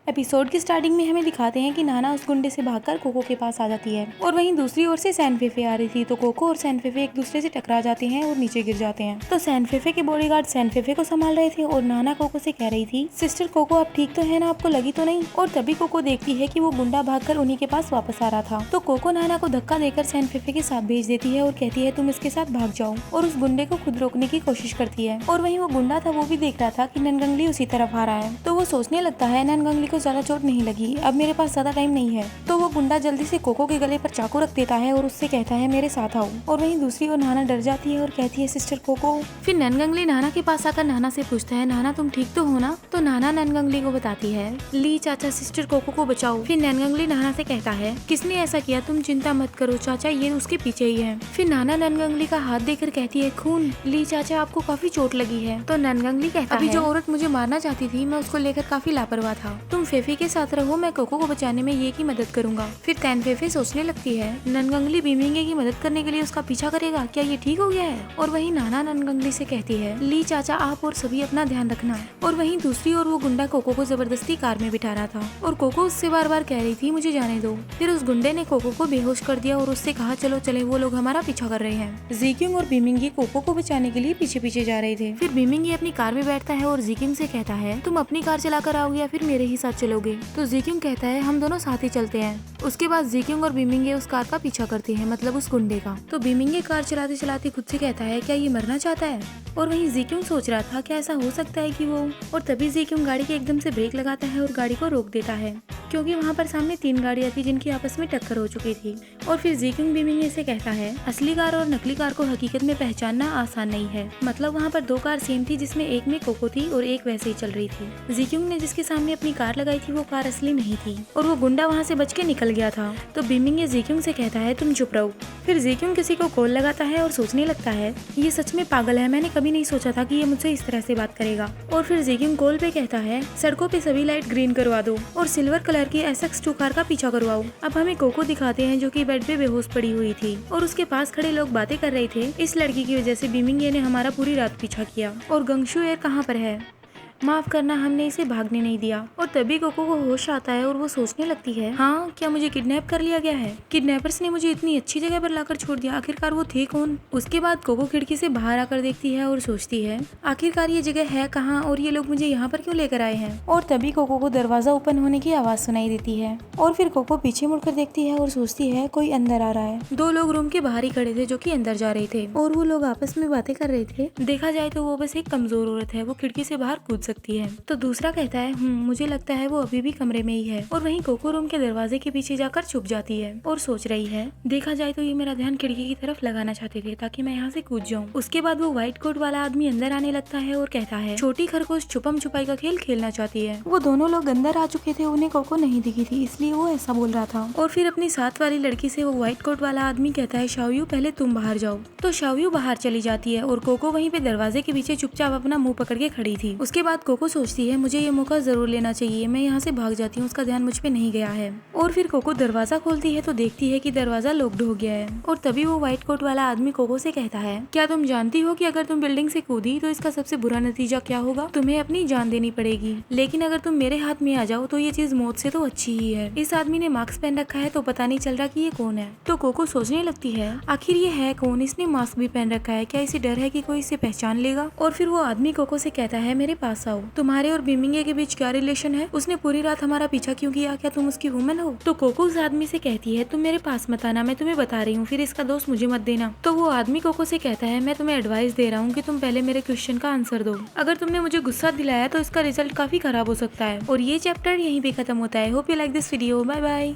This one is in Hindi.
एपिसोड की स्टार्टिंग में हमें दिखाते हैं कि नाना उस गुंडे से भागकर कोको के पास आ जाती है और वहीं दूसरी ओर से सैनफेफे आ रही थी तो कोको और सैनफेफे एक दूसरे से टकरा जाते हैं और नीचे गिर जाते हैं। तो सैनफेफे के बॉडीगार्ड सैनफेफे को संभाल रहे थे और नाना कोको से कह रही थी, सिस्टर कोको आप ठीक तो है ना, आपको लगी तो नहीं। और तभी कोको देखती है कि वो गुंडा भागकर उन्हीं के पास वापस आ रहा था। तो कोको नाना को धक्का देकर सैनफेफे के साथ भेज देती है और कहती है तुम इसके साथ भाग जाओ, और उस गुंडे को खुद रोकने की कोशिश करती है। और वहीं वो गुंडा था वो भी देख रहा था कि ननगंगली उसी तरफ आ रहा है, तो वो सोचने लगता है ननगंगली को ज्यादा चोट नहीं लगी, अब मेरे पास ज्यादा टाइम नहीं है। तो वो गुंडा जल्दी से कोको के गले पर चाकू रख देता है और उससे कहता है मेरे साथ आओ। और वहीं दूसरी ओर नाना डर जाती है और कहती है सिस्टर कोको। फिर ननगंगली नाना के पास आकर नाना से पूछता है नाना तुम ठीक तो हो ना। तो नाना ननगंगली को बताती है ली चाचा सिस्टर कोको को बचाओ। फिर ननगंगली नाना से कहता है किसने ऐसा किया, तुम चिंता मत करो चाचा, ये उसके पीछे ही है। फिर नाना ननगंगली का हाथ देकर कहती है खून, ली चाचा आपको काफी चोट लगी है। तो ननगंगली कहता है अभी जो औरत मुझे मारना चाहती थी मैं उसको लेकर काफी लापरवाह था, तुम फेफी के साथ रहो, मैं कोको को बचाने में ये की मदद करूंगा। फिर तैनफेफे सोचने लगती है ननगंगली बीमिंगे की मदद करने के लिए उसका पीछा करेगा, क्या ये ठीक हो गया है। और वहीं नाना ननगंगली से कहती है ली चाचा आप और सभी अपना ध्यान रखना। और वहीं दूसरी ओर वो गुंडा कोको को जबरदस्ती कार में बिठा रहा था और कोको उससे बार बार कह रही थी मुझे जाने दो। फिर उस गुंडे ने कोको को बेहोश कर दिया और उससे कहा चलो चले, वो लोग हमारा पीछा कर रहे हैं। जीक्यूंग और बीमिंगे कोको को बचाने के लिए पीछे पीछे जा रहे थे। फिर बीमिंगे अपनी कार में बैठता है और जीक्यूंग से कहता है तुम अपनी कार चलाकर आओगे या फिर मेरे ही साथ चलोगे। तो जीक्यूंग कहता है हम दोनों साथ ही चलते हैं। उसके बाद जीक्यूंग और बीमिंगे उस कार का पीछा करते हैं, मतलब उस गुंडे का। तो बीमिंगे कार चलाते चलाते खुद से कहता है क्या ये मरना चाहता है। और वहीं जीक्यूंग सोच रहा था क्या ऐसा हो सकता है कि वो, और तभी जीक्यूंग गाड़ी के एकदम से ब्रेक लगाता है और गाड़ी को रोक देता है क्योंकि वहाँ पर सामने 3 गाड़ियाँ थी जिनकी आपस में टक्कर हो चुकी थी। और फिर जीक्यूंग बीमिंगे से कहता है असली कार और नकली कार को हकीकत में पहचानना आसान नहीं है, मतलब वहाँ पर 2 कार सेम थी जिसमें एक में कोको थी और एक वैसे ही चल रही थी। जीक्यूंग ने जिसके सामने अपनी कार लगाई थी वो कार असली नहीं थी और वो गुंडा वहाँ से बच के निकल गया था। तो बीमिंगे जीक्यूंग से कहता है तुम चुप रहो। फिर जीक्यूंग किसी को कॉल लगाता है और सोचने लगता है ये सच में पागल है, मैंने कभी नहीं सोचा था कि ये मुझसे इस तरह से बात करेगा। और फिर जीक्यूंग कॉल पे कहता है सड़कों पे सभी लाइट ग्रीन करवा दो और सिल्वर कलर की SX2 कार का पीछा करवाओ। अब हमें कोको दिखाते हैं जो कि बेड पे बेहोश पड़ी हुई थी और उसके पास खड़े लोग बातें कर रहे थे इस लड़की की वजह से बीमिंगे ने हमारा पूरी रात पीछा किया और गंगशुए कहाँ पर है, माफ करना हमने इसे भागने नहीं दिया। और तभी कोको को होश आता है और वो सोचने लगती है हाँ क्या मुझे किडनैप कर लिया गया है, किडनैपर्स ने मुझे इतनी अच्छी जगह पर लाकर छोड़ दिया, आखिरकार वो थे कौन। उसके बाद कोको खिड़की से बाहर आकर देखती है और सोचती है आखिरकार ये जगह है कहाँ और ये लोग मुझे यहाँ पर क्यों लेकर आए हैं। और तभी कोको को दरवाजा ओपन होने की आवाज सुनाई देती है और फिर कोको पीछे मुड़कर देखती है और सोचती है कोई अंदर आ रहा है। 2 लोग रूम के बाहर ही खड़े थे जो कि अंदर जा रहे थे और वो लोग आपस में बातें कर रहे थे। देखा जाए तो वो बस एक कमजोर औरत है, वो खिड़की से बाहर कूद सकती है। तो दूसरा कहता है मुझे लगता है वो अभी भी कमरे में ही है। और वहीं कोको रूम के दरवाजे के पीछे जाकर छुप जाती है और सोच रही है देखा जाए तो ये मेरा ध्यान खिड़की की तरफ लगाना चाहते थे ताकि मैं यहाँ से कूद जाऊँ। उसके बाद वो व्हाइट कोट वाला आदमी अंदर आने लगता है और कहता है छोटी खरगोश छुपम छुपाई का खेल खेलना चाहती है। वो दोनों लोग अंदर आ चुके थे, उन्हें कोको नहीं दिखी थी इसलिए वो ऐसा बोल रहा था। और फिर अपनी साथ वाली लड़की से वो व्हाइट कोट वाला आदमी कहता है शाओयू पहले तुम बाहर जाओ। तो शाओयू बाहर चली जाती है और कोको वहीं पे दरवाजे के पीछे चुपचाप अपना मुंह पकड़ के खड़ी थी। उसके बाद कोको सोचती है मुझे ये मौका जरूर लेना चाहिए, मैं यहाँ से भाग जाती हूँ, उसका ध्यान मुझ पे नहीं गया है। और फिर कोको दरवाजा खोलती है तो देखती है कि दरवाजा लॉक्ड हो गया है। और तभी वो व्हाइट कोट वाला आदमी कोको से कहता है क्या तुम जानती हो कि अगर तुम बिल्डिंग से कूदी तो इसका सबसे बुरा नतीजा क्या होगा, तुम्हें अपनी जान देनी पड़ेगी, लेकिन अगर तुम मेरे हाथ में आ जाओ तो ये चीज मौत से तो अच्छी ही है। इस आदमी ने मास्क पहन रखा है तो पता नहीं चल रहा कि ये कौन है। तो कोको सोचने लगती है आखिर ये है कौन, इसने मास्क भी पहन रखा है, क्या इसे डर है कि कोई इसे पहचान लेगा। और फिर वो आदमी कोको से कहता है मेरे पास आओ, तुम्हारे और बीमिंगे के बीच क्या रिलेशन है, उसने पूरी रात हमारा पीछा क्यों किया, क्या तुम उसकी वुमन हो। तो कोको उस आदमी से कहती है तुम मेरे पास मत आना, मैं तुम्हें बता रही हूँ, फिर इसका दोस्त मुझे मत देना। तो वो आदमी कोको से कहता है मैं तुम्हें एडवाइस दे रहा हूँ कि तुम पहले मेरे क्वेश्चन का आंसर दो, अगर तुमने मुझे गुस्सा दिलाया तो इसका रिजल्ट काफी खराब हो सकता है। और ये चैप्टर यहीं पे खत्म होता है। Hope you like this video, bye bye.